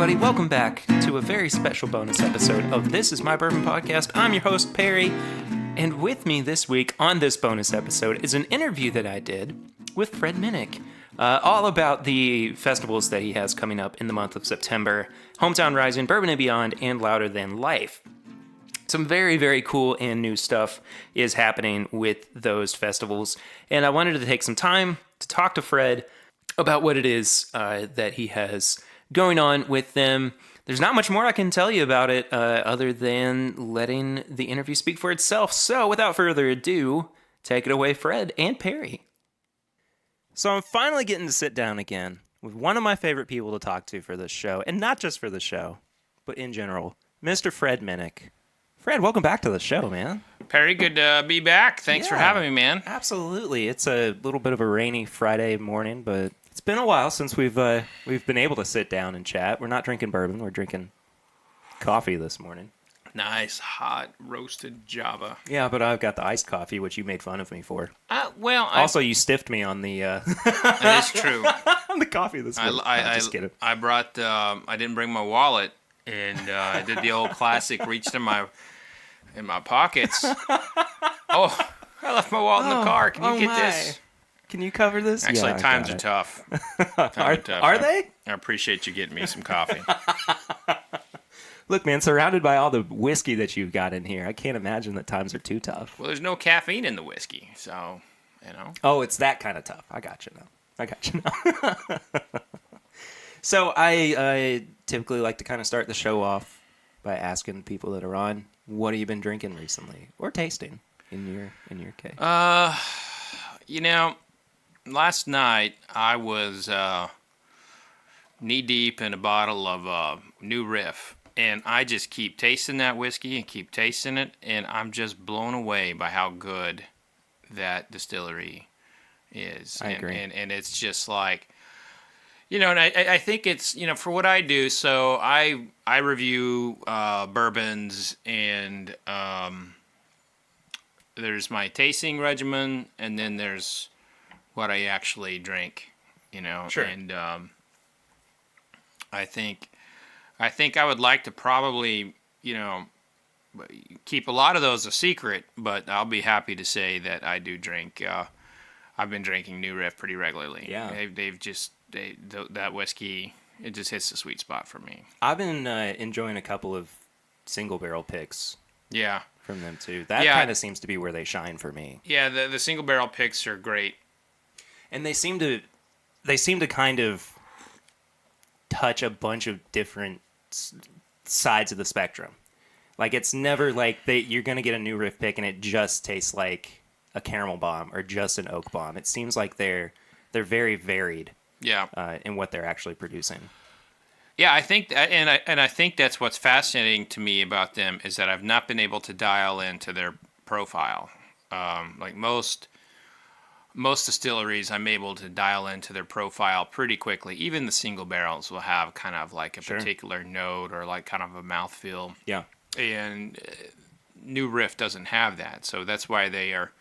everybody. Welcome back to a very special bonus episode of This Is My Bourbon Podcast. I'm your host, Perry, and with me this week on this bonus episode is an interview that I did with Fred Minnick, all about the festivals that he has coming up in the month of September, Hometown Rising, Bourbon and Beyond, and Louder Than Life. Some very, very cool and new stuff is happening with those festivals, and I wanted to take some time to talk to Fred about what it is that he has going on with them. There's not much more I can tell you about it other than letting the interview speak for itself. So without further ado, take it away, Fred and Perry. So I'm finally getting to sit down again with one of my favorite people to talk to for this show, and not just for the show, but in general, Mr. Fred Minnick. Fred, welcome back to the show, man. Perry, good to be back. Thanks for having me, man. Absolutely. It's a little bit of a rainy Friday morning, but it's been a while since we've been able to sit down and chat. We're not drinking bourbon. We're drinking coffee this morning. Nice, hot, roasted Java. Yeah, but I've got the iced coffee, which you made fun of me for. Also, you stiffed me on the... That is true. on the coffee this morning. Just kidding. I brought... I didn't bring my wallet, and I did the old classic, reached in my pockets. Oh, I left my wallet in the car. Can you get this? Can you cover this? Actually, times are tough. Are they? I appreciate you getting me some coffee. Look, man, surrounded by all the whiskey that you've got in here, I can't imagine that times are too tough. Well, there's no caffeine in the whiskey, so, you know. Oh, it's that kind of tough. I got you now. So I typically like to kind of start the show off by asking people that are on, what have you been drinking recently or tasting in your case? Last night I was knee deep in a bottle of New Riff, and I just keep tasting that whiskey and keep tasting it, and I'm just blown away by how good that distillery is. I agree. And it's just like, and I think it's, for what I do, so I review bourbons, and there's my tasting regimen, and then there's what I actually drink, Sure. And I think I would like to probably, keep a lot of those a secret, but I'll be happy to say that I do drink. I've been drinking New Riff pretty regularly. Yeah. That whiskey, it just hits the sweet spot for me. I've been enjoying a couple of single barrel picks. Yeah. From them too. That kind of seems to be where they shine for me. Yeah, the single barrel picks are great. And they seem to kind of touch a bunch of different sides of the spectrum. Like, it's never like you're going to get a New Riff pick and it just tastes like a caramel bomb or just an oak bomb. It seems like they're very varied. Yeah. In what they're actually producing. Yeah, I think that, and I think that's what's fascinating to me about them is that I've not been able to dial into their profile. Like most distilleries, I'm able to dial into their profile pretty quickly. Even the single barrels will have kind of like a particular note or like kind of a mouthfeel. Yeah. And New Riff doesn't have that, so that's why they are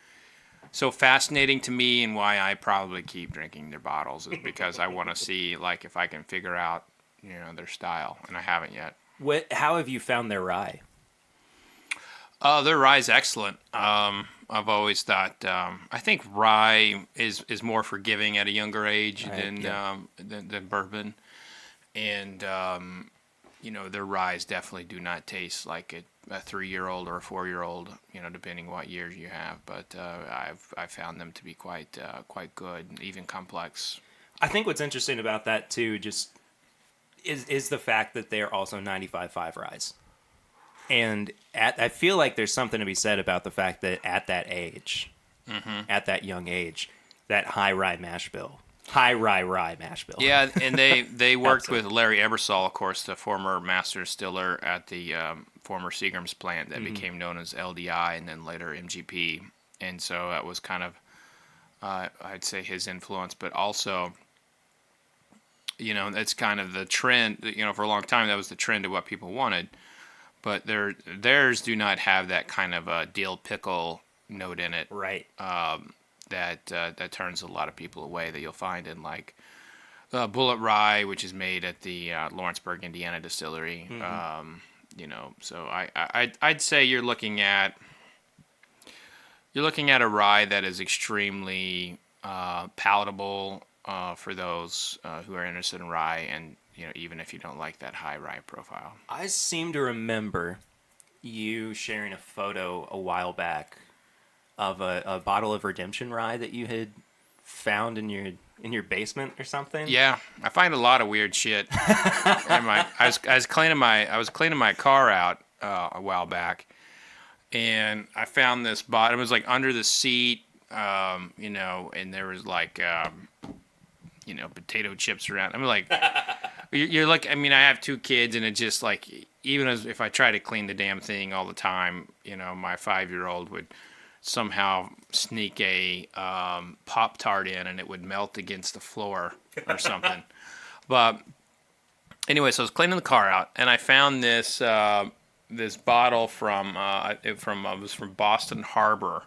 so fascinating to me, and why I probably keep drinking their bottles is because I want to see like if I can figure out their style, and I haven't yet. How have you found their rye? Their rye is excellent. I've always thought I think rye is more forgiving at a younger age than bourbon, and their ryes definitely do not taste like a 3-year-old or a 4-year-old, depending what years you have. But I've found them to be quite good, even complex. I think what's interesting about that too, just is the fact that they're also 95.5 ryes. And I feel like there's something to be said about the fact that at that age, at that young age, that high rye mash bill. Yeah, and they worked with Larry Ebersol, of course, the former master distiller at the former Seagram's plant that became known as LDI and then later MGP. And so that was kind of, I'd say, his influence, but also, that's kind of the trend. For a long time, that was the trend of what people wanted. But theirs do not have that kind of a dill pickle note in it. Right. That turns a lot of people away, that you'll find in like Bullet Rye, which is made at the Lawrenceburg, Indiana distillery. So I'd say you're looking at a rye that is extremely palatable for those who are interested in rye, and even if you don't like that high rye profile. I seem to remember you sharing a photo a while back of a bottle of Redemption Rye that you had found in your basement or something. Yeah, I find a lot of weird shit. I was cleaning my car out a while back, and I found this bottle. It was like under the seat, and there was like potato chips around. I'm like, you're like, I mean, I have 2 kids, and it's just like, even if I try to clean the damn thing all the time, my 5-year-old would somehow sneak a Pop-Tart in, and it would melt against the floor or something. But anyway, so I was cleaning the car out, and I found this bottle from Boston Harbor,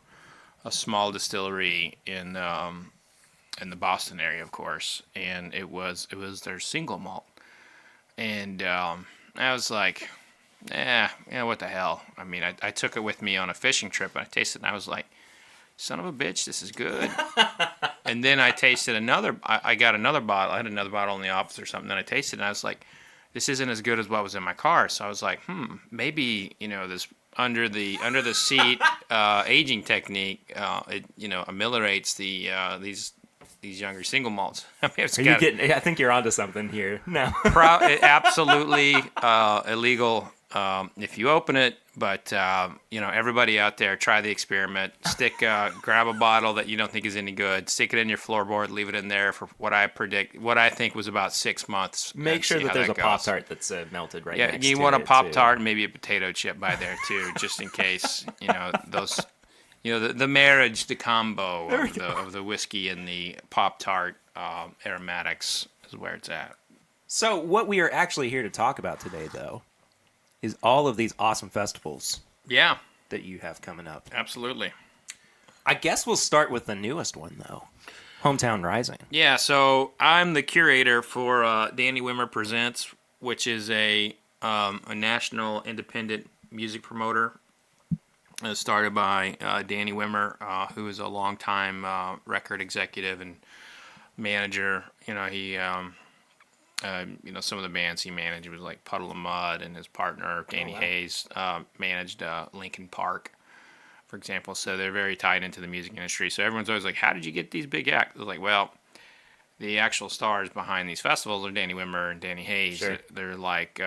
a small distillery in the Boston area, of course, and it was their single malt, and I was like, what the hell? I mean, I took it with me on a fishing trip, and I tasted it, and I was like, son of a bitch, this is good. And then I tasted I got another bottle. I had another bottle in the office or something, and I tasted it, and I was like, this isn't as good as what was in my car. So I was like, maybe, this under the seat aging technique, it ameliorates these younger single malts. I mean, I think you're onto something here. No. Absolutely illegal if you open it, but everybody out there, try the experiment. Grab a bottle that you don't think is any good, stick it in your floorboard, leave it in there for what I think was about 6 months. Make sure that there's a Pop-Tart that's melted right next to it. Yeah, you want a Pop-Tart and maybe a potato chip by there too, just in case. Those. The marriage, the combo of the whiskey and the Pop-Tart aromatics is where it's at. So what we are actually here to talk about today, though, is all of these awesome festivals. Yeah. That you have coming up. Absolutely. I guess we'll start with the newest one, though. Hometown Rising. Yeah, so I'm the curator for Danny Wimmer Presents, which is a national independent music promoter. Started by Danny Wimmer, who is a longtime record executive and manager. He, some of the bands he managed was like Puddle of Mud, and his partner Danny Hayes managed Linkin Park, for example. So they're very tied into the music industry. So everyone's always like, "How did you get these big acts?" I was like, "Well, the actual stars behind these festivals are Danny Wimmer and Danny Hayes. Sure. They're like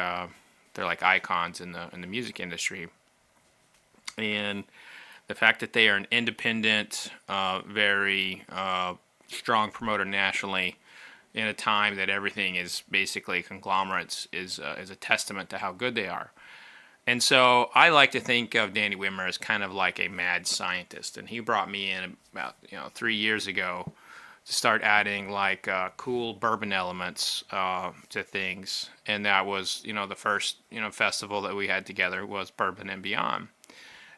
icons in the music industry." And the fact that they are an independent, very strong promoter nationally in a time that everything is basically conglomerates is a testament to how good they are. And so I like to think of Danny Wimmer as kind of like a mad scientist. And he brought me in about 3 years ago to start adding like cool bourbon elements to things. And that was the first festival that we had together was Bourbon and Beyond.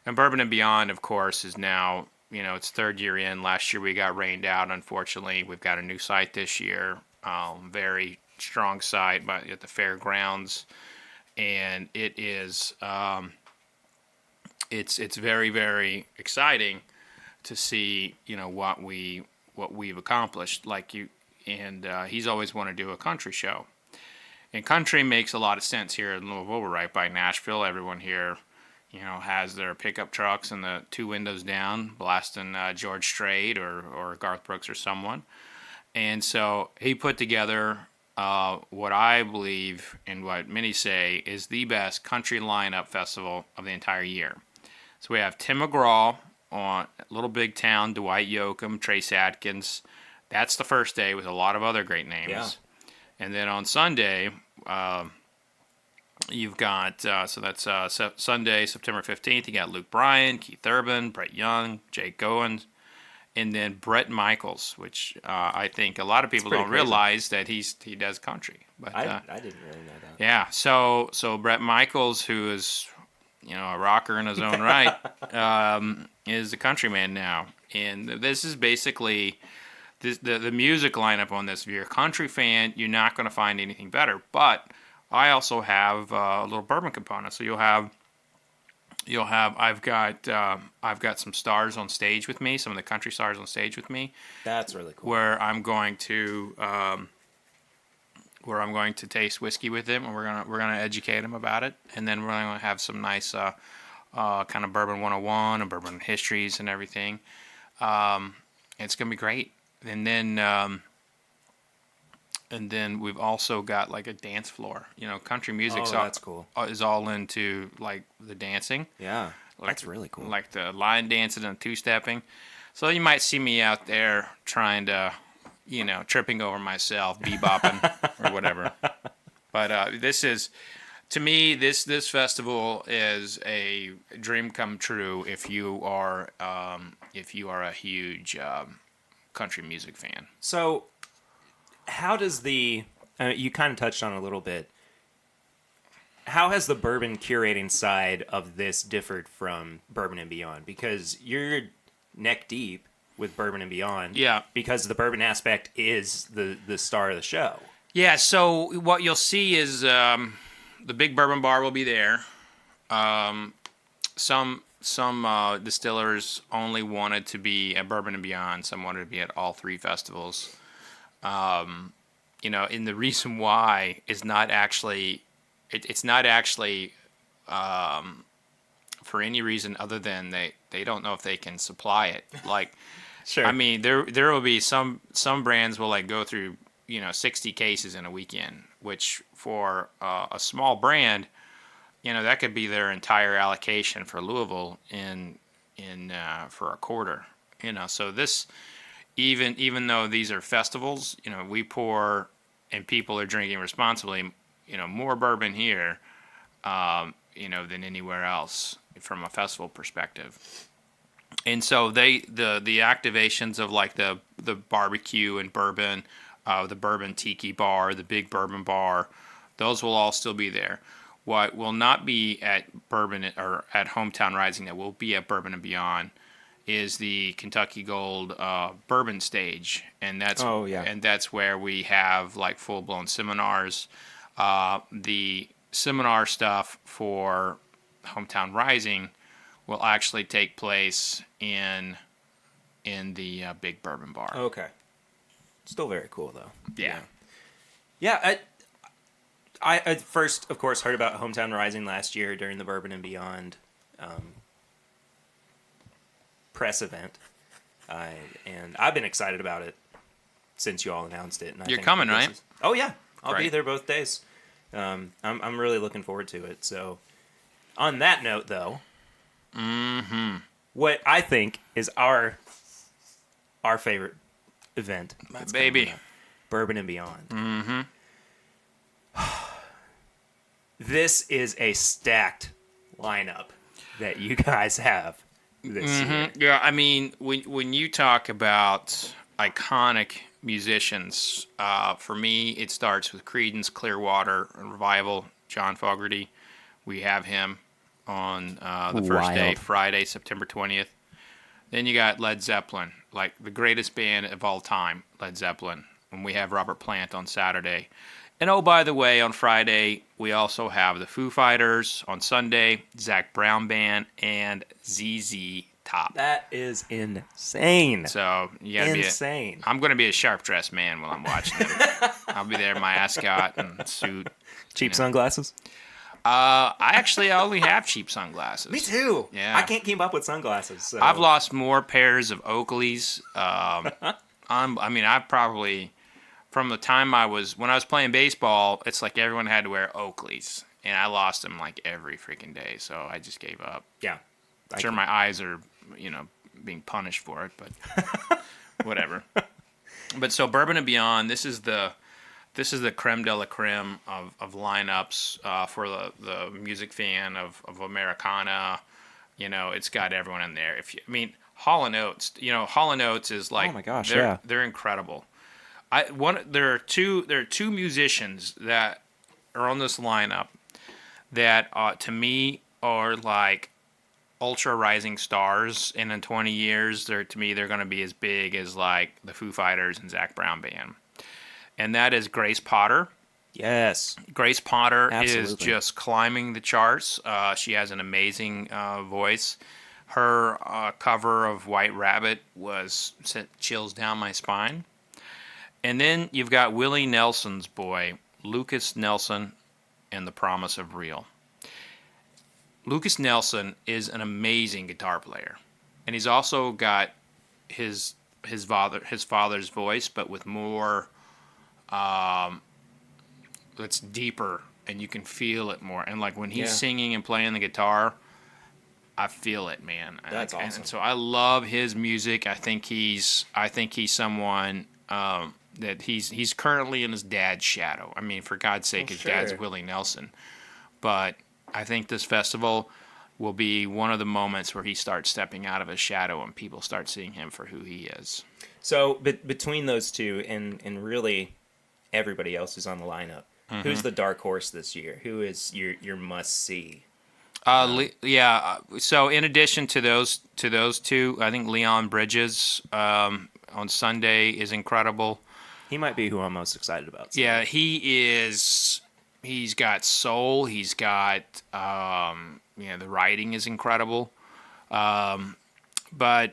And Bourbon and Beyond, of course, is now, its 3rd year in. Last year we got rained out, unfortunately. We've got a new site this year, very strong site at the fairgrounds. And it is, it's very, very exciting to see, what we've accomplished. He's always wanted to do a country show. And country makes a lot of sense here in Louisville. We're right by Nashville. Everyone here has their pickup trucks and the 2 windows down, blasting George Strait or Garth Brooks or someone. And so he put together what I believe and what many say is the best country lineup festival of the entire year. So we have Tim McGraw on Little Big Town, Dwight Yoakam, Trace Adkins. That's the first day with a lot of other great names. Yeah. And then on Sunday, you've got, Sunday, September 15th, you got Luke Bryan, Keith Urban, Brett Young, Jake Goins, and then Bret Michaels, which I think a lot of people don't realize that he does country. But I didn't really know that. Yeah, so Bret Michaels, who is, a rocker in his own right, is a countryman now. And this is basically the music lineup on this. If you're a country fan, you're not going to find anything better. But I also have a little bourbon component. So I've got some stars on stage with me, some of the country stars on stage with me. That's really cool. Where I'm going to taste whiskey with them, and we're gonna educate them about it, and then we're gonna have some nice kind of bourbon 101 and bourbon histories and everything. It's gonna be great. And then we've also got like a dance floor. Country music that's cool. Is all into like the dancing. Yeah, that's really cool. Like the line dancing and two-stepping. So you might see me out there trying to, tripping over myself, bebopping or whatever. But this is, to me, this festival is a dream come true if you are a huge country music fan. So, how does you kind of touched on it a little bit. How has the bourbon curating side of this differed from Bourbon and Beyond? Because you're neck deep with Bourbon and Beyond. Yeah. Because the bourbon aspect is the star of the show. Yeah, so what you'll see is the big bourbon bar will be there. Some distillers only wanted to be at Bourbon and Beyond. Some wanted to be at all three festivals. And the reason why is not actually, it's not actually for any reason other than they don't know if they can supply it. Like, sure. I mean, there will be some brands will like go through 60 cases in a weekend, which for a small brand, that could be their entire allocation for Louisville in for a quarter. So this, even though these are festivals, we pour and people are drinking responsibly, more bourbon here, than anywhere else from a festival perspective. And so the activations of like the barbecue and bourbon, the bourbon tiki bar, the big bourbon bar, those will all still be there. What will not be at Bourbon or at Hometown Rising that will be at Bourbon and Beyond is the Kentucky Gold bourbon stage, and that's where we have like full blown seminars. The seminar stuff for Hometown Rising will actually take place in the big bourbon bar. Okay. Still very cool though. Yeah. Yeah. I first, of course, heard about Hometown Rising last year during the Bourbon and Beyond press event, and I've been excited about it since you all announced it. And You're coming, right? Oh yeah, I'll Great. be there both days. I'm really looking forward to it. So, on that note, though, what I think is our favorite event, my baby, Bourbon and Beyond. This is a stacked lineup that you guys have this year. Yeah, I mean, when you talk about iconic musicians, for me, it starts with Creedence Clearwater Revival, John Fogerty. We have him on the first day, Friday, September 20th. Then you got Led Zeppelin, like the greatest band of all time, Led Zeppelin. And we have Robert Plant on Saturday. And oh, by the way, on Friday, we also have the Foo Fighters. On Sunday, Zach Brown Band and ZZ Top. That is insane. So you gotta insane. I'm going to be a sharp dressed man while I'm watching them. I'll be there in my ascot and suit. Cheap sunglasses? I only have cheap sunglasses. Me too. Yeah. I can't keep up with sunglasses. So. I've lost more pairs of Oakleys. I've probably, from the time when I was playing baseball, it's like everyone had to wear Oakleys. And I lost them like every freaking day. So I just gave up. Yeah. Sure, my eyes are, being punished for it, but whatever. But so Bourbon and Beyond, this is the creme de la creme of lineups for the music fan of Americana. It's got everyone in there. Hall & Oates. Hall & Oates is like, oh my gosh, they're incredible. There are two musicians that are on this lineup that to me are like ultra rising stars, and in 20 years, they're going to be as big as like the Foo Fighters and Zac Brown band. And that is Grace Potter. Yes. Grace Potter Absolutely. is just climbing the charts. She has an amazing voice. Her cover of White Rabbit sent chills down my spine. And then you've got Willie Nelson's boy, Lucas Nelson, and The Promise of Real. Lucas Nelson is an amazing guitar player, and he's also got his father's voice, but with more. It's deeper, and you can feel it more. And like when he's singing and playing the guitar, I feel it, man. That's awesome. And so I love his music. I think he's someone that he's currently in his dad's shadow. I mean, for God's sake, his dad's Willie Nelson. But I think this festival will be one of the moments where he starts stepping out of his shadow and people start seeing him for who he is. So between those two and really everybody else who's on the lineup, who's the dark horse this year? Who is your must see? So in addition to those two, I think Leon Bridges on Sunday is incredible. He might be who I'm most excited about. Yeah, he is. He's got soul. He's got the writing is incredible. But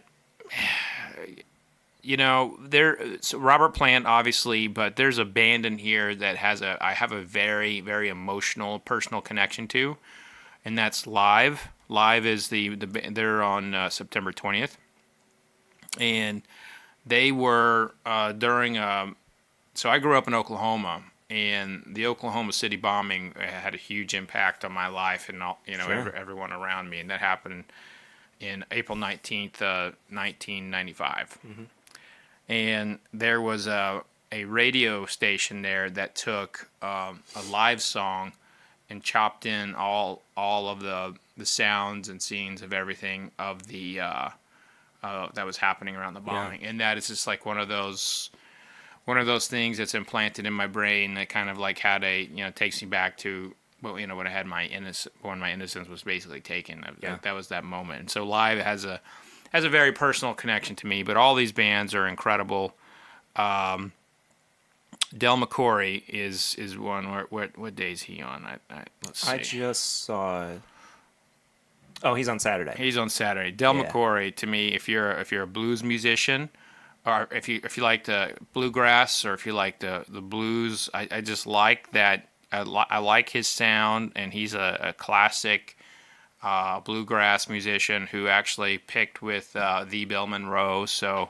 so Robert Plant obviously, but there's a band in here that I have a very, very emotional personal connection to, and that's Live. Live is they're on September 20th, and they were during so I grew up in Oklahoma, and the Oklahoma City bombing had a huge impact on my life and everyone around me, and that happened in April 19th, 1995. Mm-hmm. And there was a radio station there that took a live song and chopped in all of the sounds and scenes of everything of the that was happening around the bombing. And that is just like one of those things that's implanted in my brain that kind of like takes me back to when I had when my innocence was basically taken. That was that moment. And so Live has a very personal connection to me, but all these bands are incredible. Del McCoury is one. What day is he on? Let's see. I just saw. Oh, he's on Saturday. He's on Saturday. Del McCoury, to me, if you're a blues musician, or if you like the bluegrass, or if you like the blues, I just like that. I like his sound, and he's a classic bluegrass musician who actually picked with the Bill Monroe. So,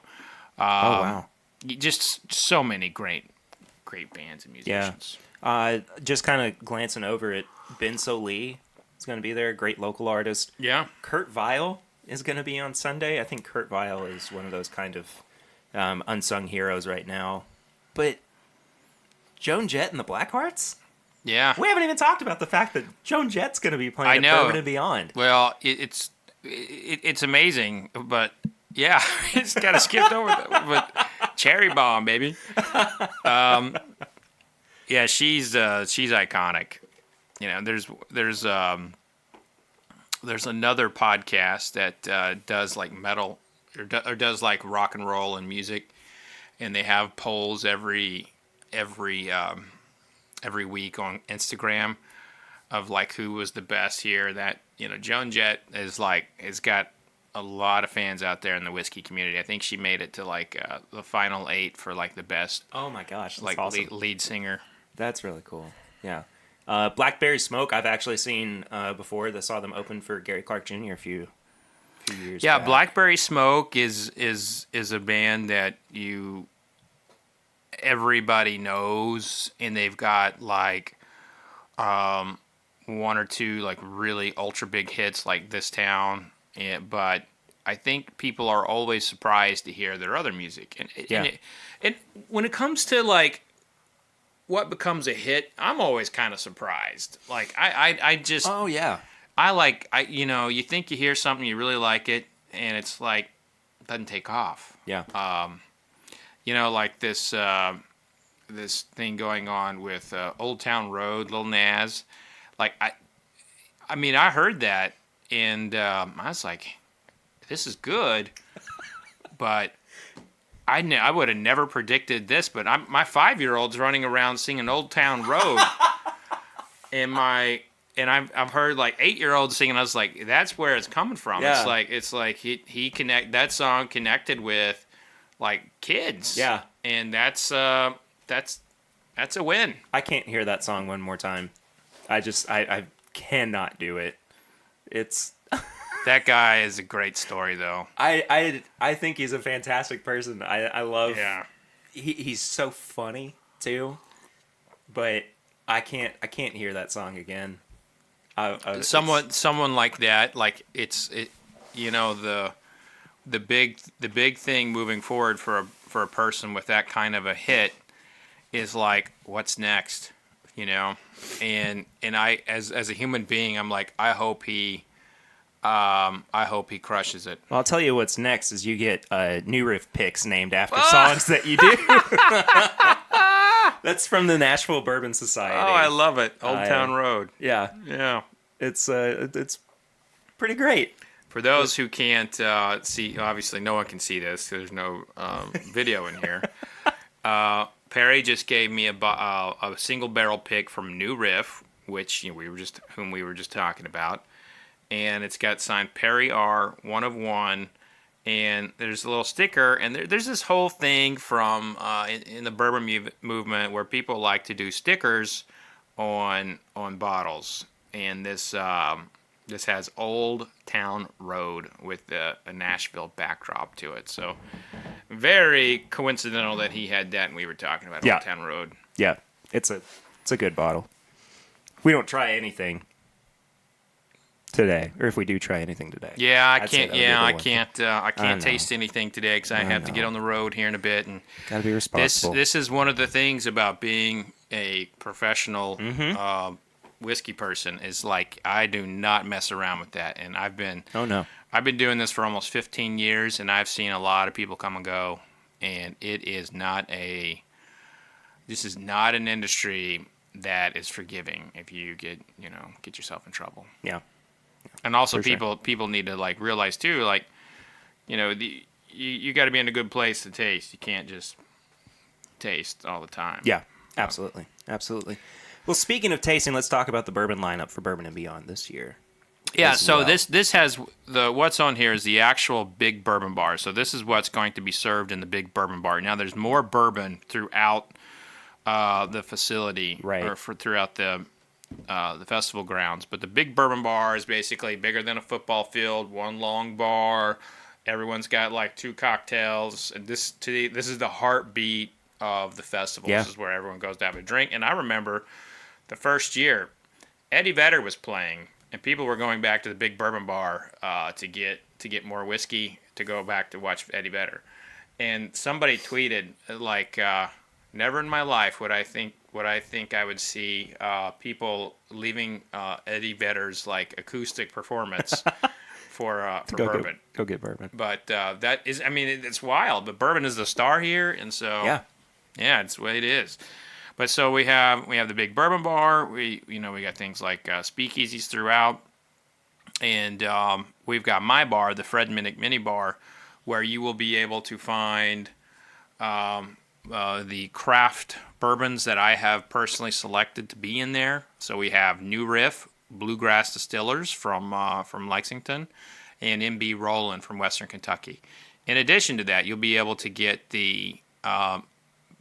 wow, just so many great bands and musicians. Yeah, just kind of glancing over it, Ben Lee is going to be there, great local artist. Yeah, Kurt Vile is going to be on Sunday. I think Kurt Vile is one of those kind of unsung heroes right now. But Joan Jett and the Blackhearts? Yeah. We haven't even talked about the fact that Joan Jett's going to be playing at Bourbon and Beyond. Well, it's amazing, but yeah, it's kind of skipped over that. But Cherry Bomb, baby. Yeah, she's iconic. There's another podcast that does like metal or does like rock and roll and music, and they have polls every week on Instagram of like who was the best here. That Joan Jett has got a lot of fans out there in the whiskey community. I think she made it to like the final 8 for like the best. Oh my gosh, that's like awesome. lead singer. That's really cool. Yeah, Blackberry Smoke I've actually seen before. I saw them open for Gary Clark Jr. a few years. Yeah, back. Blackberry Smoke is a band that everybody knows, and they've got like one or two like really ultra big hits like This Town, but I think people are always surprised to hear their other music. And when it comes to like what becomes a hit, I'm always kind of surprised. Like I just you think you hear something, you really like it, and it's like it doesn't take off. Yeah. Like this thing going on with Old Town Road, Lil Nas. Like I heard that, I was like, this is good, but I would have never predicted this. But my 5-year-old's running around singing Old Town Road, and I've heard like 8-year-olds singing. I was like, that's where it's coming from. Yeah. It's like that song connected with like kids. Yeah. And that's a win. I can't hear that song one more time. I cannot do it. It's That guy is a great story though. I think he's a fantastic person. I love. Yeah. He's so funny too, but I can't hear that song again. Someone like that, like the big thing moving forward for a person with that kind of a hit is like, what's next, and I as a human being, I'm like, I hope he crushes it. Well, I'll tell you what's next is you get new riff picks named after songs that you do. That's from the Nashville Bourbon Society. Oh, I love it. Old Town Road. Yeah. Yeah. It's pretty great. For those who can't see, obviously no one can see this. There's no video in here. Perry just gave me a single barrel pick from New Riff, which we were just talking about, and it's got signed Perry R. 1 of 1, and there's a little sticker, and there's this whole thing from in the bourbon movement where people like to do stickers on bottles, and this has Old Town Road with a Nashville backdrop to it. So very coincidental that he had that and we were talking about Old Town Road. Yeah, it's a good bottle. We don't try anything today, or if we do try anything today. Yeah, I can't taste anything today because I have to get on the road here in a bit. And gotta be responsible. This is one of the things about being a professional whiskey person is like I do not mess around with that, and I've been doing this for almost 15 years, and I've seen a lot of people come and go, and this is not an industry that is forgiving if you get yourself in trouble. Yeah. And also people need to like realize too, like, you got to be in a good place to taste. You can't just taste all the time. Yeah, absolutely. Well, speaking of tasting, let's talk about the bourbon lineup for Bourbon and Beyond this year. Yeah, so this has what's on here is the actual big bourbon bar. So this is what's going to be served in the big bourbon bar. Now there's more bourbon throughout the facility, right, or throughout the festival grounds. But the big bourbon bar is basically bigger than a football field, one long bar. Everyone's got like 2 cocktails, and this is the heartbeat of the festival. Yeah. This is where everyone goes to have a drink. And I remember the first year, Eddie Vedder was playing, and people were going back to the big bourbon bar to get more whiskey to go back to watch Eddie Vedder. And somebody tweeted like, "Never in my life would I think I would see people leaving Eddie Vedder's like acoustic performance for bourbon. Go get bourbon." But that is, I mean, it's wild. But bourbon is the star here, and so yeah, it's the way it is. But so we have the big bourbon bar. We got things like speakeasies throughout, and we've got my bar, the Fred Minnick Mini Bar, where you will be able to find the craft bourbons that I have personally selected to be in there. So we have New Riff Bluegrass Distillers from Lexington, and MB Roland from Western Kentucky. In addition to that, you'll be able to get the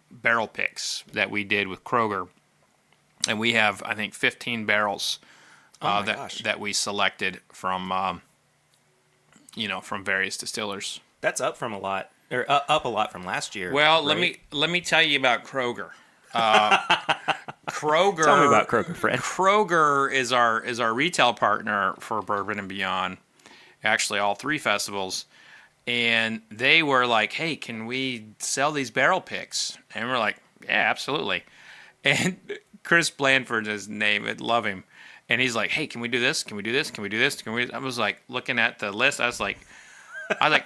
barrel picks that we did with Kroger, and we have, I think, 15 barrels that we selected from from various distillers. That's up from a lot, or up a lot from last year. Well, right? let me tell you about Kroger. Kroger. Tell me about Kroger, Fred. Kroger is our retail partner for Bourbon and Beyond. Actually, all 3 festivals. And they were like, "Hey, can we sell these barrel picks?" And we're like, "Yeah, absolutely." And Chris Blandford is his name. I love him. And he's like, "Hey, can we do this? Can we do this? Can we do this? Can we?" I was like looking at the list. I was like,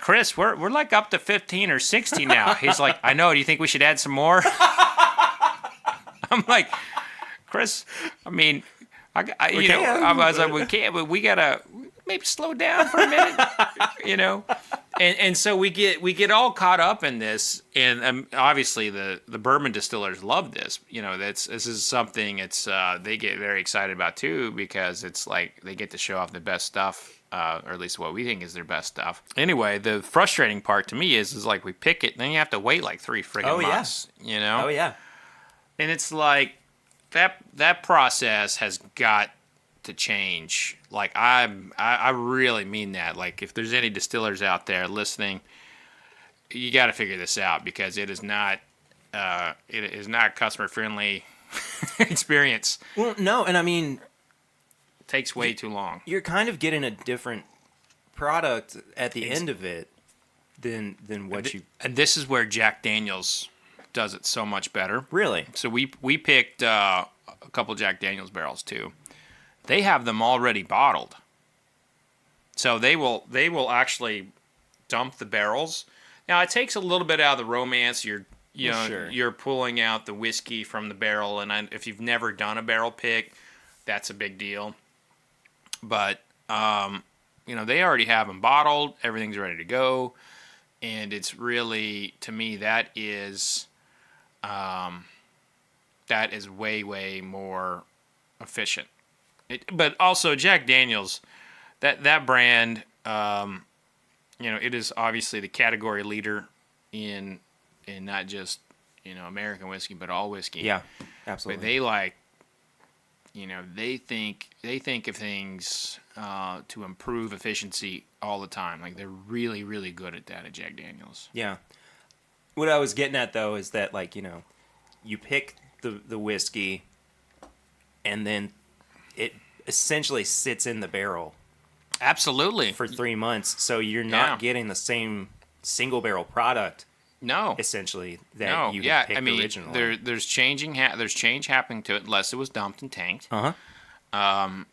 "Chris, we're like up to 15 or 16 now." He's like, "I know. Do you think we should add some more?" I'm like, "Chris, I mean, I was like, we can't, but we gotta maybe slow down for a minute, you know? And so we get all caught up in this, and obviously the bourbon distillers love this. You know, this is something they get very excited about too, because it's like they get to show off the best stuff, or at least what we think is their best stuff. Anyway, the frustrating part to me is like we pick it, and then you have to wait like 3 friggin' months. You know? Oh yeah. And it's like that process has got to change. Like I really mean that. Like if there's any distillers out there listening, you got to figure this out, because it is not customer friendly experience. Well, no, and I mean, it takes way too long. You're kind of getting a different product at the end of it than what you. And this is where Jack Daniel's does it so much better. Really? So we picked a couple Jack Daniel's barrels too. They have them already bottled. So they will actually dump the barrels. Now it takes a little bit out of the romance. You're pulling out the whiskey from the barrel, and if you've never done a barrel pick, that's a big deal. But they already have them bottled. Everything's ready to go, and it's really, to me, that is way more efficient. But also Jack Daniel's, that brand, it is obviously the category leader in not just American whiskey, but all whiskey. Yeah, absolutely. But they think of things to improve efficiency all the time. Like they're really, really good at that at Jack Daniel's. Yeah. What I was getting at though is that you pick the whiskey, and then it essentially sits in the barrel. Absolutely. For 3 months, so you're not getting the same single barrel product. No. Essentially, that you picked originally. There's change happening to it, unless it was dumped and tanked. And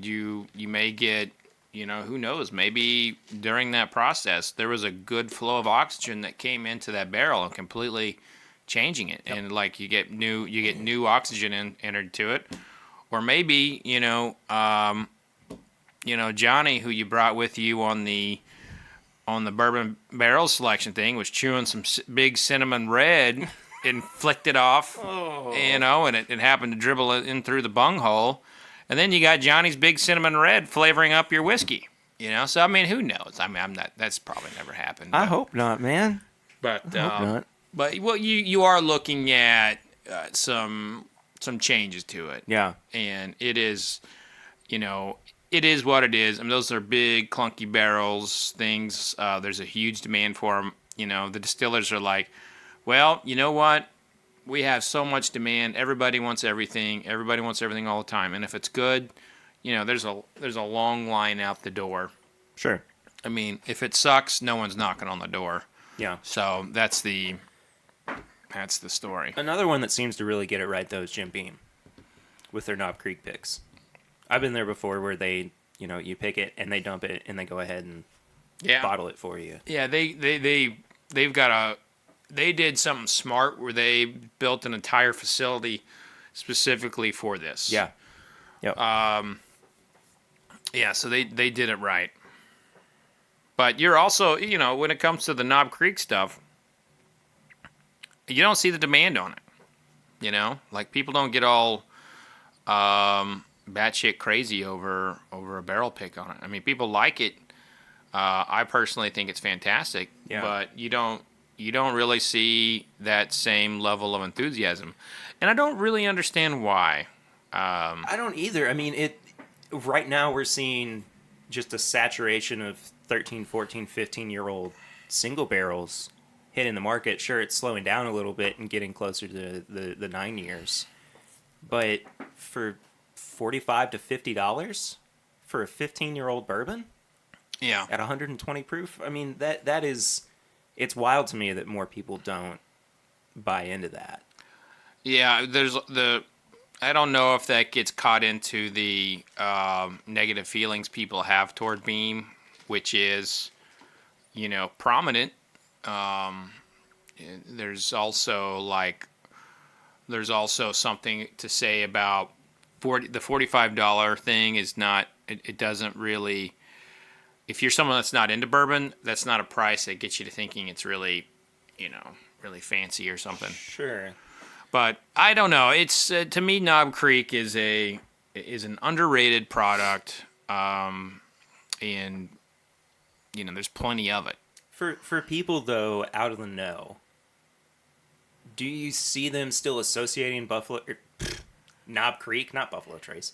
you may get, who knows, maybe during that process there was a good flow of oxygen that came into that barrel and completely changing it. Yep. And like you get new oxygen entered to it. Or maybe, Johnny, who you brought with you on the bourbon barrel selection thing, was chewing some big cinnamon red and flicked it off, and it happened to dribble it in through the bunghole. And then you got Johnny's big cinnamon red flavoring up your whiskey, So, I mean, who knows? I mean, that's probably never happened. I hope not, man. But, I hope not. But, well, you are looking at some changes to it. Yeah. And it is, it is what it is. I mean, those are big, clunky barrels, things. There's a huge demand for them. The distillers are like, well, you know what? We have so much demand. Everybody wants everything. Everybody wants everything all the time. And if it's good, there's a long line out the door. Sure. I mean, if it sucks, no one's knocking on the door. Yeah. So that's the story. Another one that seems to really get it right, though, is Jim Beam with their Knob Creek picks. I've been there before where they, you pick it and they dump it and they go ahead and bottle it for you. Yeah, they did something smart where they built an entire facility specifically for this. Yeah. Yep. So they did it right. But you're also, when it comes to the Knob Creek stuff, you don't see the demand on it. Like people don't get all batshit crazy over a barrel pick on it. I mean, people like it. I personally think it's fantastic, but you don't really see that same level of enthusiasm, and I don't really understand why. I don't either. I mean, right now we're seeing just a saturation of 13, 14, 15-year-old single barrels hitting the market. Sure, it's slowing down a little bit and getting closer to the 9 years, but for $45 to $50 for a 15-year-old bourbon, at 120 proof. I mean, that is, it's wild to me that more people don't buy into that. Yeah, I don't know if that gets caught into the negative feelings people have toward Beam, which is, prominent. There's also something to say about the $45 thing is not it doesn't really. If you're someone that's not into bourbon, that's not a price that gets you to thinking it's really, really fancy or something. Sure. But I don't know. It's to me, Knob Creek is an underrated product, and there's plenty of it. For people though out of the know, do you see them still associating Knob Creek, not Buffalo Trace,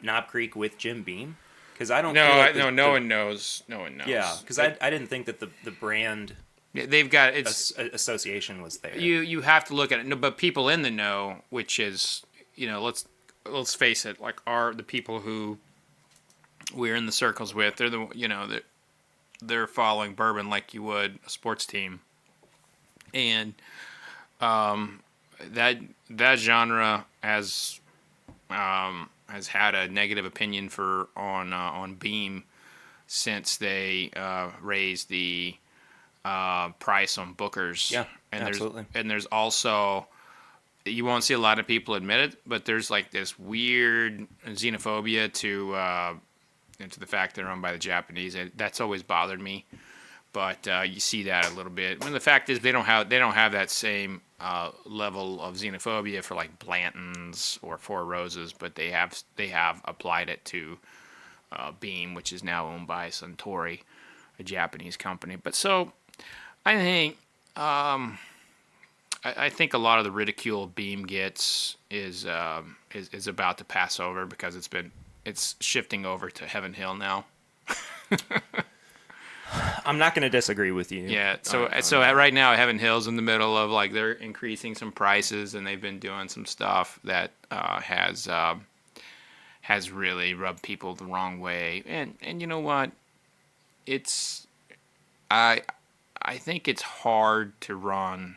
Knob Creek with Jim Beam? Because I don't. No one knows. No one knows. Yeah, because I didn't think that the brand. They've got association was there. You have to look at it. No, but people in the know, which is let's face it, like are the people who we're in the circles with. They're they're following bourbon like you would a sports team, and that genre has had a negative opinion on Beam since they raised the price on Booker's. Yeah, absolutely. There's also, you won't see a lot of people admit it, but there's like this weird xenophobia to the fact they're owned by the Japanese. That's always bothered me, but you see that a little bit. When the fact is they don't have that same level of xenophobia for like Blanton's or Four Roses, but they have applied it to Beam, which is now owned by Suntory, a Japanese company. But so I think I think a lot of the ridicule Beam gets is about to pass over because it's shifting over to Heaven Hill now. I'm not going to disagree with you. Yeah. So right now Heaven Hill's in the middle of like they're increasing some prices and they've been doing some stuff that has really rubbed people the wrong way. And you know what? I think it's hard to run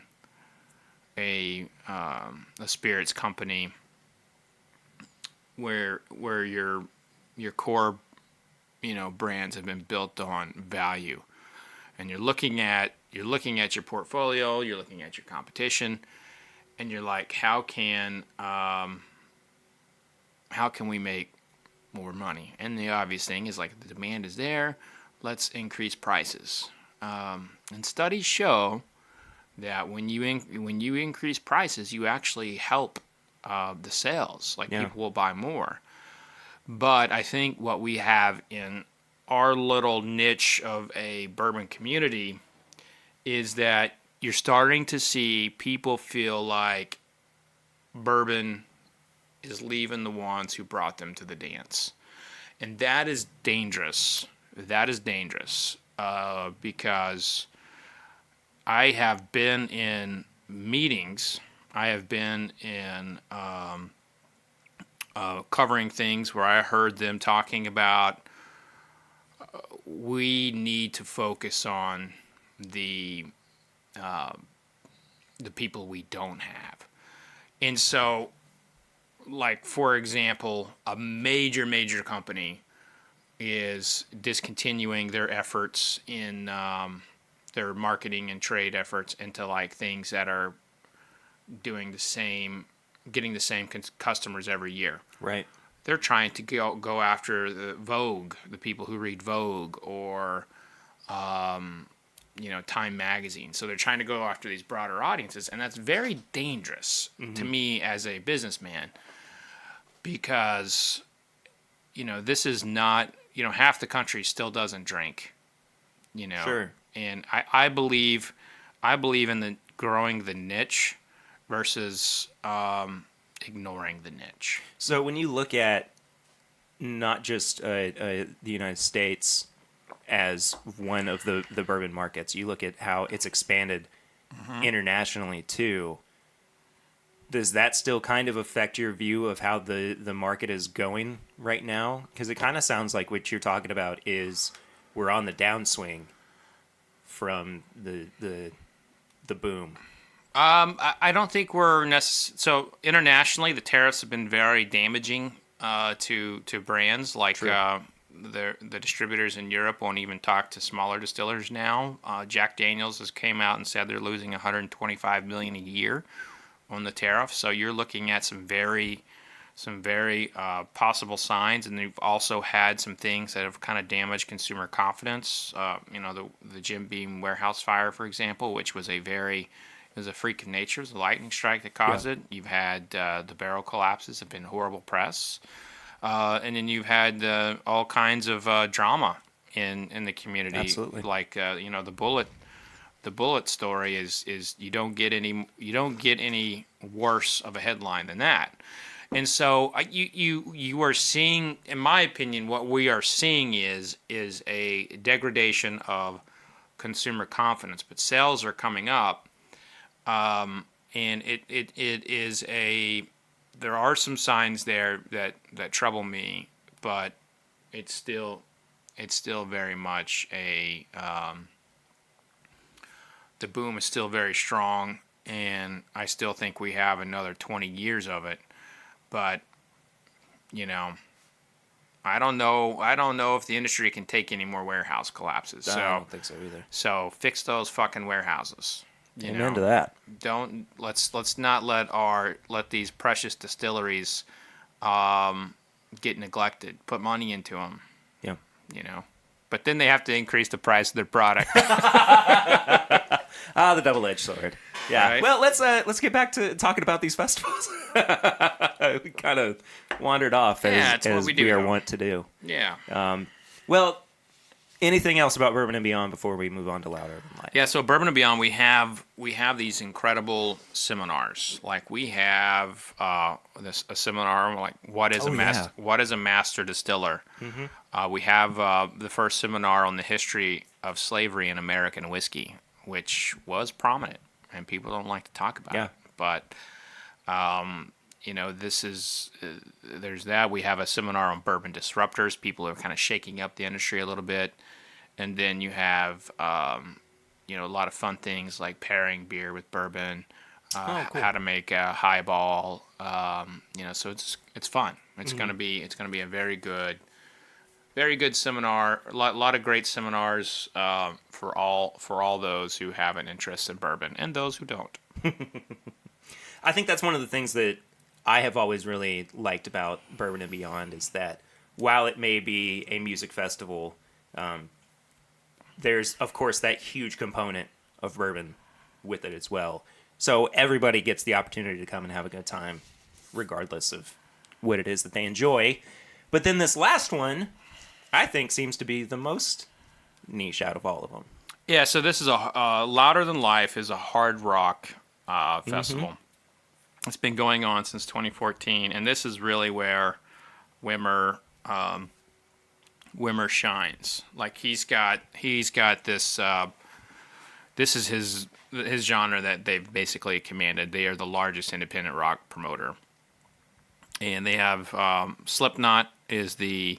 a spirits company where your core brands have been built on value, and you're looking at your portfolio, you're looking at your competition, and you're like, how can we make more money? And the obvious thing is like the demand is there, let's increase prices. And studies show that when you increase prices, you actually help the sales. Like people will buy more. But I think what we have in our little niche of a bourbon community is that you're starting to see people feel like bourbon is leaving the ones who brought them to the dance. And that is dangerous. That is dangerous because I have been in meetings. I have been in covering things where I heard them talking about we need to focus on the people we don't have. And so, like, for example, a major company is discontinuing their efforts in their marketing and trade efforts into like things that are getting the same customers every year. Right. They're trying to go after the Vogue, the people who read Vogue, or Time magazine. So they're trying to go after these broader audiences, and that's very dangerous to me as a businessman because this is not half the country still doesn't drink. Sure. And I believe in the growing the niche versus ignoring the niche. So when you look at not just the United States as one of the bourbon markets, you look at how it's expanded internationally too. Does that still kind of affect your view of how the market is going right now? Because it kind of sounds like what you're talking about is we're on the downswing from the boom. I don't think we're so internationally the tariffs have been very damaging to brands like the distributors in Europe won't even talk to smaller distillers now. Jack Daniel's has came out and said they're losing $125 million a year on the tariff. So you're looking at some very some very possible signs, and you've also had some things that have kind of damaged consumer confidence. The Jim Beam warehouse fire, for example, which was it was a freak of nature. It was a lightning strike that caused it. You've had the barrel collapses have been horrible press. And then you've had all kinds of drama in the community. Absolutely. Like the bullet story is you don't get any worse of a headline than that. And so you are seeing, in my opinion, what we are seeing is a degradation of consumer confidence. But sales are coming up, and it is there are some signs there that trouble me, but it's still very much the boom is still very strong, and I still think we have another 20 years of it. But I don't know if the industry can take any more warehouse collapses. I don't think so either. So fix those fucking warehouses. Amen to that. Let's not let these precious distilleries get neglected. Put money into them. Yeah. But then they have to increase the price of their product. The double-edged sword. Yeah. Right? Well, let's get back to talking about these festivals. We kind of wandered off as what we are wont to do. Yeah. Well, anything else about Bourbon and Beyond before we move on to Louder Than Life? Yeah, so Bourbon and Beyond, we have these incredible seminars. Like we have a seminar like what is a master distiller. Mm-hmm. We have the first seminar on the history of slavery in American whiskey, which was prominent, and people don't like to talk about it. But this is there's that. We have a seminar on bourbon disruptors. People are kind of shaking up the industry a little bit. And then you have, a lot of fun things like pairing beer with bourbon, cool. How to make a highball. So it's fun. It's gonna be a very good seminar. A lot of great seminars for all those who have an interest in bourbon and those who don't. I think that's one of the things that I have always really liked about Bourbon and Beyond is that while it may be a music festival. There's, of course, that huge component of bourbon with it as well. So everybody gets the opportunity to come and have a good time, regardless of what it is that they enjoy. But then this last one, I think, seems to be the most niche out of all of them. Yeah, so this is Louder Than Life is a hard rock festival. Mm-hmm. It's been going on since 2014, and this is really where Wimmer shines. Like he's got this. This is his genre that they've basically commanded. They are the largest independent rock promoter, and they have Slipknot is the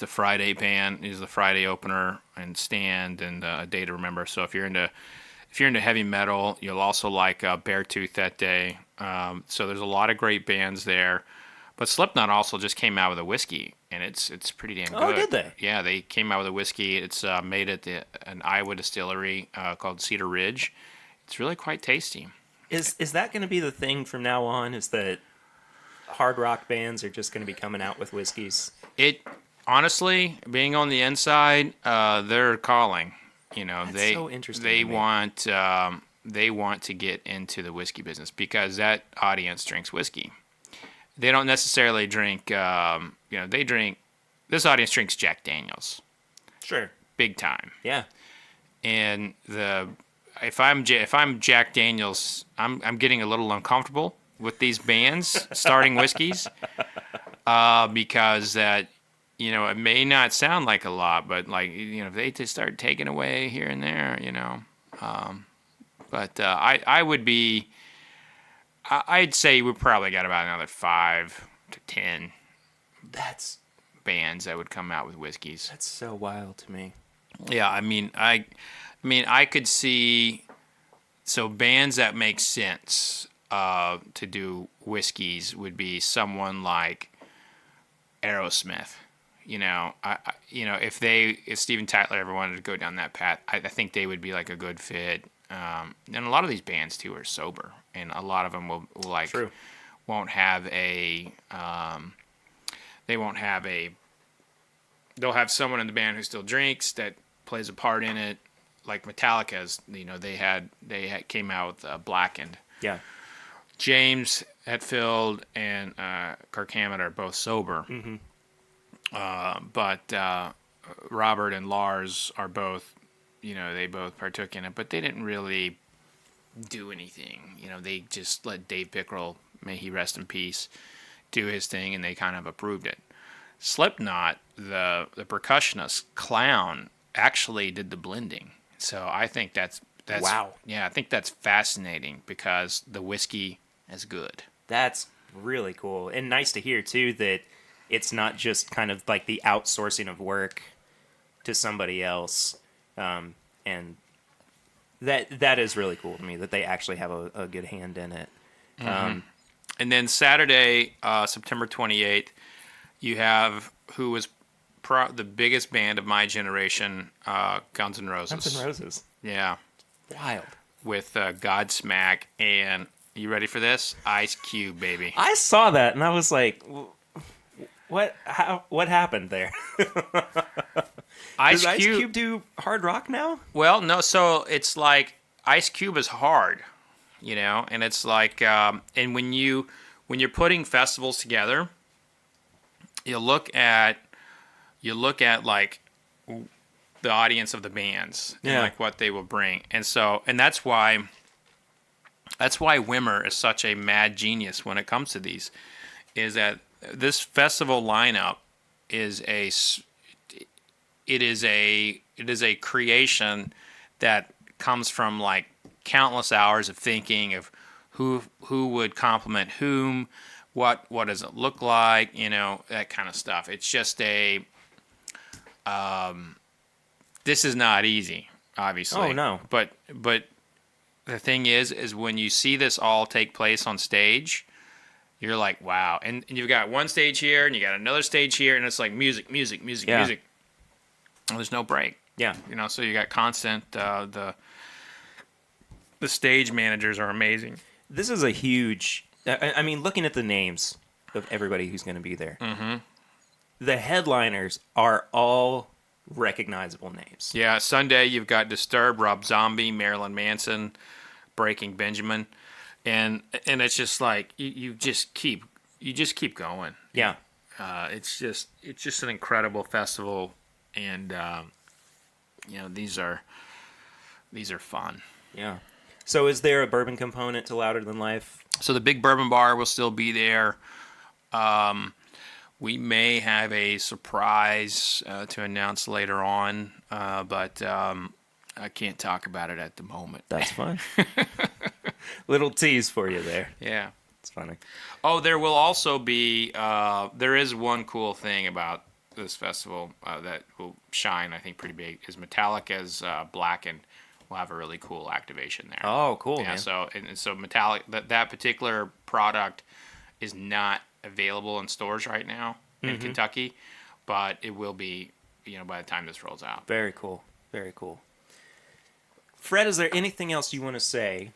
Friday band, is the Friday opener and stand and A Day to Remember. So if you're into heavy metal, you'll also like Beartooth that day. So there's a lot of great bands there. But Slipknot also just came out with a whiskey, and it's pretty damn good. Oh, did they? Yeah, they came out with a whiskey. It's made at an Iowa distillery called Cedar Ridge. It's really quite tasty. Is that going to be the thing from now on? Is that hard rock bands are just going to be coming out with whiskeys? It honestly, being on the inside, they're calling. That's so interesting. They want to get into the whiskey business because that audience drinks whiskey. They don't necessarily drink. They drink. This audience drinks Jack Daniels. Sure. Big time. Yeah. And if I'm Jack Daniels, I'm getting a little uncomfortable with these bands starting whiskeys, because that it may not sound like a lot, but if they just start taking away here and there, but I would be. I'd say we probably got about another 5 to 10. That's bands that would come out with whiskeys. That's so wild to me. Yeah, I could see bands that make sense to do whiskeys would be someone like Aerosmith. If Steven Tyler ever wanted to go down that path, I think they would be like a good fit. And a lot of these bands too are sober, and a lot of them will won't have a they won't have a they'll have someone in the band who still drinks that plays a part in it, like Metallica's. They came out with Blackened. Yeah. James Hetfield and Kirk Hammett are both sober. Mm-hmm. But Robert and Lars are both, they both partook in it, but they didn't really do anything. They just let Dave Pickrell, may he rest in peace, do his thing, and they kind of approved it. Slipknot, the percussionist Clown, actually did the blending. So I think that's wow. Yeah, I think that's fascinating because the whiskey is good. That's really cool and nice to hear too that it's not just kind of like the outsourcing of work to somebody else, and that is really cool to me that they actually have a good hand in it. Mm-hmm. And then Saturday, September 28th, you have who was the biggest band of my generation, Guns N' Roses. Guns N' Roses. Yeah. Wild. With Godsmack and, you ready for this? Ice Cube, baby. I saw that and I was like, what happened there? Does Ice Cube do hard rock now? Well, no. So it's like Ice Cube is hard, and it's like, and when you're putting festivals together, you look at like the audience of the bands and like what they will bring, and that's why Wimmer is such a mad genius when it comes to these, is that this festival lineup is a creation that comes from like countless hours of thinking of who would complement whom, what does it look like, that kind of stuff. It's just this is not easy, obviously. Oh no. But the thing is when you see this all take place on stage, you're like, wow. And you've got one stage here and you got another stage here, and it's like music. And there's no break. Yeah. So you got constant, the stage managers are amazing. This is a huge, I mean, looking at the names of everybody who's going to be there, mm-hmm. The headliners are all recognizable names. Yeah, Sunday you've got Disturbed, Rob Zombie, Marilyn Manson, Breaking Benjamin, and it's just like you just keep going. Yeah, it's just an incredible festival, and these are fun. Yeah. So is there a bourbon component to Louder Than Life? So the Big Bourbon Bar will still be there. We may have a surprise to announce later on, but I can't talk about it at the moment. That's fine. Little tease for you there. Yeah. It's funny. Oh, there will also be, there is one cool thing about this festival that will shine, I think, pretty big, is Metallica's Blackened will have a really cool activation there. Oh, cool, yeah, man. So Metallica, that particular product is not available in stores right now in Kentucky, but it will be, by the time this rolls out. Very cool. Very cool. Fred, is there anything else you want to say?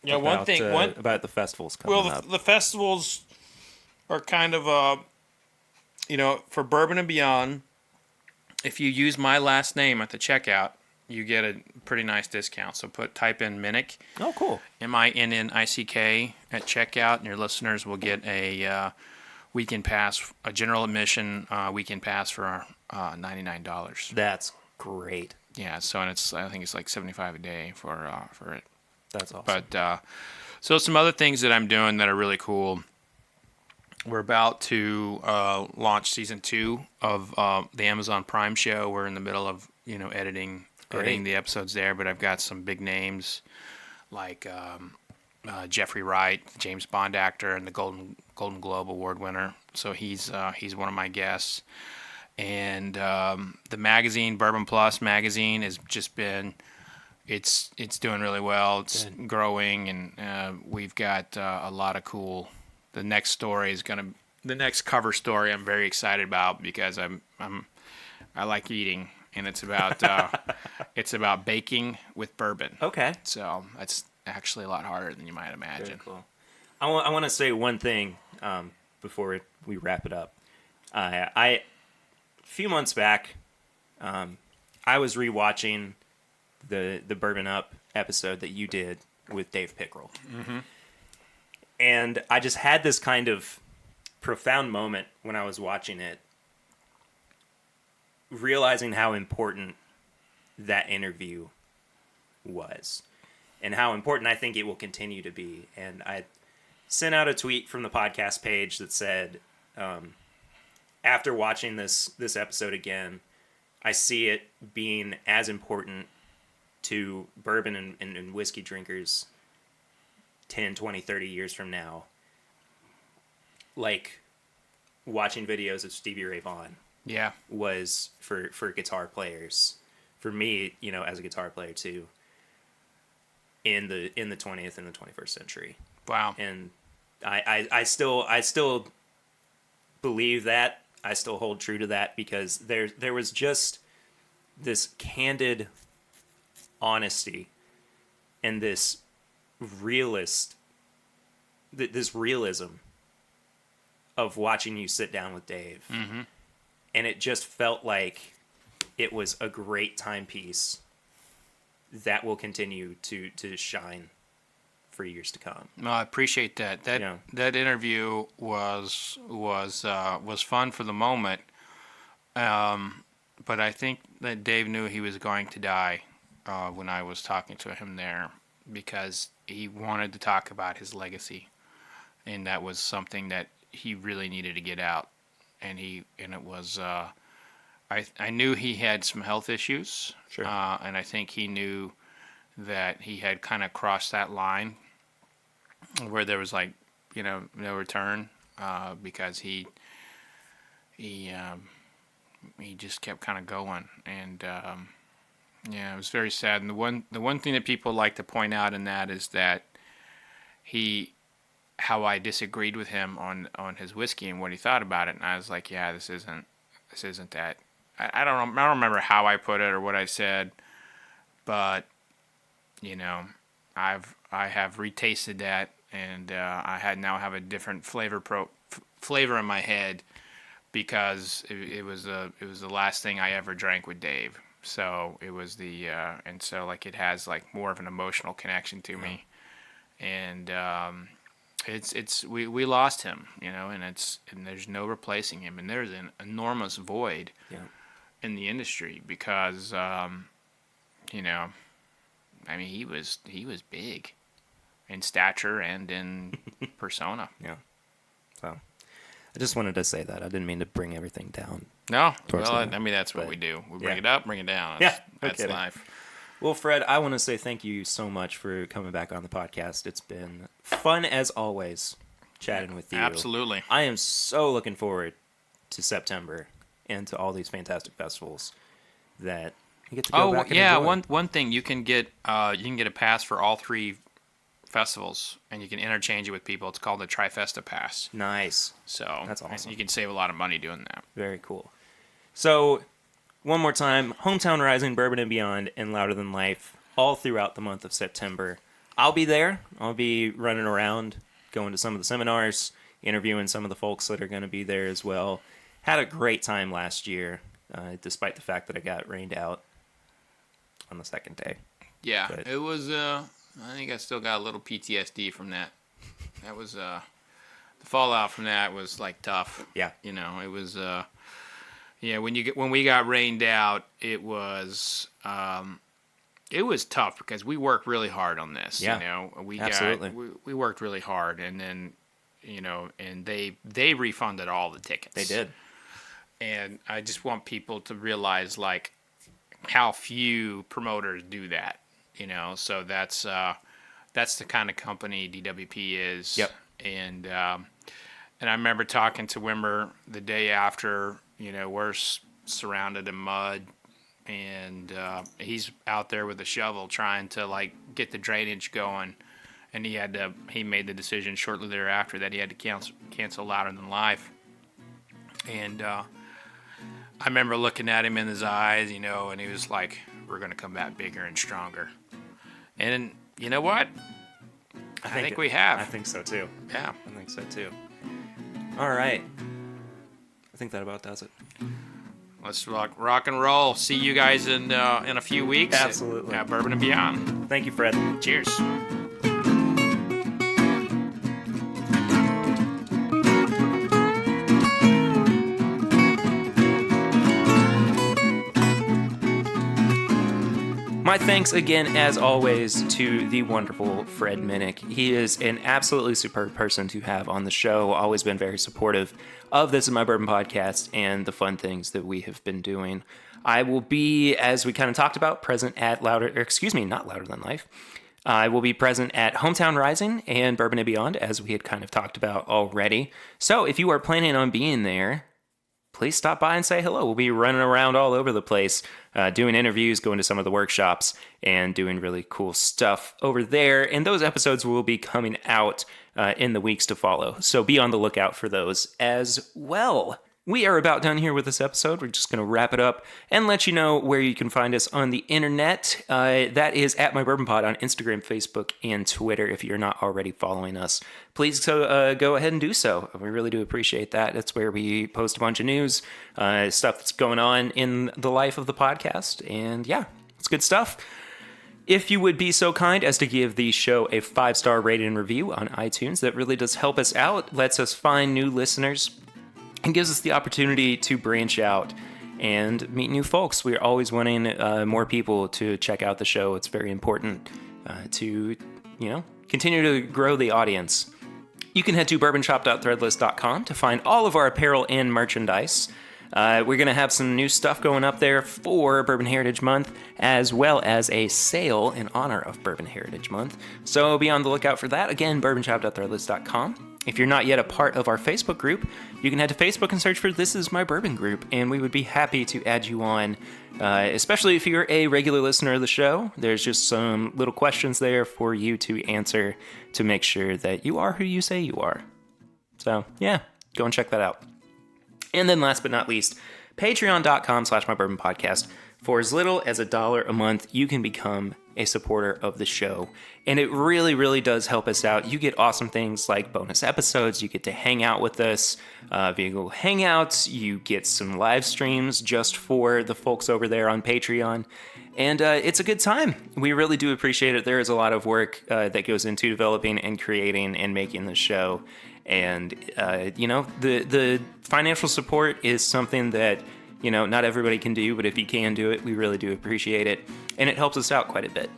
Yeah, about the festivals coming up. The festivals are kind of, for Bourbon and Beyond, if you use my last name at the checkout, you get a pretty nice discount. So type in Minnick. Oh, cool. MINNICK at checkout, and your listeners will get a weekend pass, a general admission weekend pass for $99. That's great. Yeah. So I think it's like $75 a day for it. That's awesome. But so some other things that I'm doing that are really cool. We're about to launch season 2 of the Amazon Prime show. We're in the middle of editing the episodes there, but I've got some big names like Jeffrey Wright, the James Bond actor and the Golden Globe Award winner. So he's one of my guests. And the magazine, Bourbon Plus magazine, has just been it's doing really well. It's growing, and we've got a lot of cool. The next cover story I'm very excited about because I like eating. And it's about baking with bourbon. Okay. So that's actually a lot harder than you might imagine. Very cool. I want to say one thing before we wrap it up. A few months back, I was rewatching the Bourbon Up episode that you did with Dave Pickerel. Mm-hmm. And I just had this kind of profound moment when I was watching it, realizing how important that interview was and how important I think it will continue to be. And I sent out a tweet from the podcast page that said, after watching this episode again, I see it being as important to bourbon and whiskey drinkers 10, 20, 30 years from now, like watching videos of Stevie Ray Vaughan was for guitar players. For me, as a guitar player too, in the 20th and the 21st century. Wow. And I still believe that. I still hold true to that because there was just this candid honesty and this realism of watching you sit down with Dave. Mm-hmm. And it just felt like it was a great timepiece that will continue to shine for years to come. No, I appreciate that. That interview was fun for the moment, but I think that Dave knew he was going to die when I was talking to him there, because he wanted to talk about his legacy, and that was something that he really needed to get out. And it was I knew he had some health issues, sure, and I think he knew that he had kind of crossed that line where there was no return, because he just kept kind of going, and it was very sad. And the one thing that people like to point out in that is that how I disagreed with him on his whiskey and what he thought about it, and I was like, yeah, this isn't that. I don't remember how I put it or what I said, but I have retasted that, and I now have a different flavor in my head, because it was the last thing I ever drank with Dave. So it was and so it has more of an emotional connection to me, and we lost him, and there's no replacing him, and there's an enormous void in the industry, because he was big in stature and in persona. Yeah. So I just wanted to say that. I didn't mean to bring everything down. No, that's what we do. We bring it up, bring it down. That's life. Well, Fred, I want to say thank you so much for coming back on the podcast. It's been fun as always chatting with you. Absolutely. I am so looking forward to September and to all these fantastic festivals that you get to go back and enjoy. One thing, you can get a pass for all 3 festivals, and you can interchange it with people. It's called the Trifesta Pass. Nice. So that's awesome. You can save a lot of money doing that. Very cool. So one more time, Hometown Rising, Bourbon and Beyond, and Louder Than Life, all throughout the month of September. I'll be there. I'll be running around, going to some of the seminars, interviewing some of the folks that are going to be there as well. Had a great time last year, despite the fact that I got rained out on the second day. Yeah, but it was, I think I still got a little PTSD from that. That was, the fallout from that was tough. Yeah. It was, when we got rained out, it was tough, because we worked really hard on this. Yeah, we worked really hard, and then and they refunded all the tickets. They did. And I just want people to realize how few promoters do that. So that's the kind of company DWP is. Yep. And I remember talking to Wimmer the day after. We're surrounded in mud, and he's out there with a shovel trying to get the drainage going, and he made the decision shortly thereafter that he had to cancel Louder Than Life. And I remember looking at him in his eyes, and he was like, "We're going to come back bigger and stronger." And you know what? I think we have. I think so too. Yeah. I think so too. All right. I think that about does it. Let's rock and roll. See you guys in a few weeks. Absolutely. At Bourbon and Beyond. Thank you, Fred. Cheers. My thanks again, as always, to the wonderful Fred Minnick. He is an absolutely superb person to have on the show. Always been very supportive of This Is My Bourbon Podcast and the fun things that we have been doing. I will be, as we kind of talked about, present at not Louder Than Life. I will be present at Hometown Rising and Bourbon and Beyond, as we had kind of talked about already. So if you are planning on being there, please stop by and say hello. We'll be running around all over the place, doing interviews, going to some of the workshops, and doing really cool stuff over there. And those episodes will be coming out in the weeks to follow. So be on the lookout for those as well. We are about done here with this episode. We're just going to wrap it up and let you know where you can find us on the internet. That is at My Bourbon Pod on Instagram, Facebook, and Twitter. If you're not already following us, please go ahead and do so. We really do appreciate that. That's where we post a bunch of news, stuff that's going on in the life of the podcast. And yeah, it's good stuff. If you would be so kind as to give the show a 5-star rating and review on iTunes, that really does help us out, lets us find new listeners, and gives us the opportunity to branch out and meet new folks. We're always wanting more people to check out the show. It's very important to, continue to grow the audience. You can head to bourbonshop.threadless.com to find all of our apparel and merchandise. We're going to have some new stuff going up there for Bourbon Heritage Month, as well as a sale in honor of Bourbon Heritage Month. So be on the lookout for that. Again, bourbonshop.threadless.com. If you're not yet a part of our Facebook group, you can head to Facebook and search for This Is My Bourbon Group, and we would be happy to add you on, especially if you're a regular listener of the show. There's just some little questions there for you to answer to make sure that you are who you say you are. So, yeah, go and check that out. And then last but not least, patreon.com/mybourbonpodcast. For as little as $1 a month, you can become a supporter of the show. And it really, really does help us out. You get awesome things like bonus episodes. You get to hang out with us via Google Hangouts. You get some live streams just for the folks over there on Patreon. And it's a good time. We really do appreciate it. There is a lot of work that goes into developing and creating and making the show. And, the financial support is something that, not everybody can do, but if you can do it, we really do appreciate it. And it helps us out quite a bit.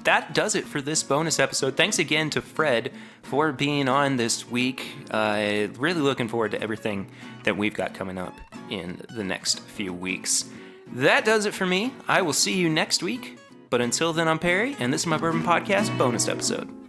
That does it for this bonus episode. Thanks again to Fred for being on this week. Really looking forward to everything that we've got coming up in the next few weeks. That does it for me. I will see you next week. But until then, I'm Perry, and this is my Bourbon Podcast bonus episode.